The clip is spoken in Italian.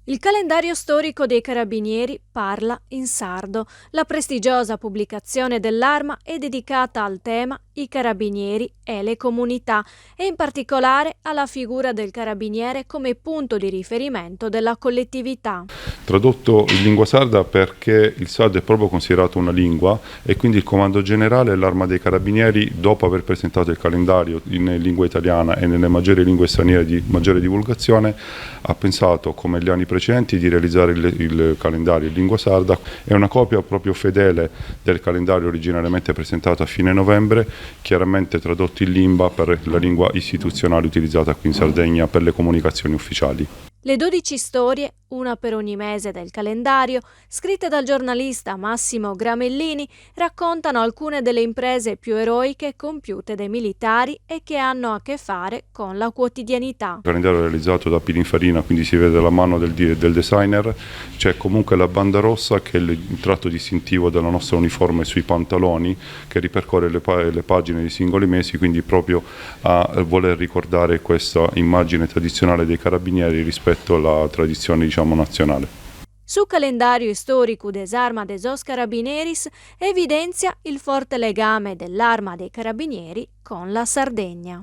Il calendario storico dei Carabinieri parla in sardo. La prestigiosa pubblicazione dell'Arma è dedicata al tema I Carabinieri e le comunità e in particolare alla figura del carabiniere come punto di riferimento della collettività. Tradotto in lingua sarda perché il sardo è proprio considerato una lingua e quindi il Comando Generale e l'Arma dei Carabinieri, dopo aver presentato il calendario in lingua italiana e nelle maggiori lingue straniere di maggiore divulgazione, ha pensato, come gli anni precedenti, di realizzare il calendario in lingua sarda. È una copia proprio fedele del calendario originariamente presentato a fine novembre, chiaramente tradotto in limba per la lingua istituzionale utilizzata qui in Sardegna per le comunicazioni ufficiali. Le 12 storie, una per ogni mese del calendario, scritte dal giornalista Massimo Gramellini, raccontano alcune delle imprese più eroiche compiute dai militari e che hanno a che fare con la quotidianità. Il calendario è realizzato da Pininfarina, quindi si vede la mano del designer. C'è comunque la banda rossa, che è il tratto distintivo della nostra uniforme sui pantaloni, che ripercorre le pagine dei singoli mesi, quindi proprio a voler ricordare questa immagine tradizionale dei carabinieri rispetto alla tradizione, diciamo, nazionale. Su calendario storico des Arma des Os Carabineris evidenzia il forte legame dell'Arma dei Carabinieri con la Sardegna.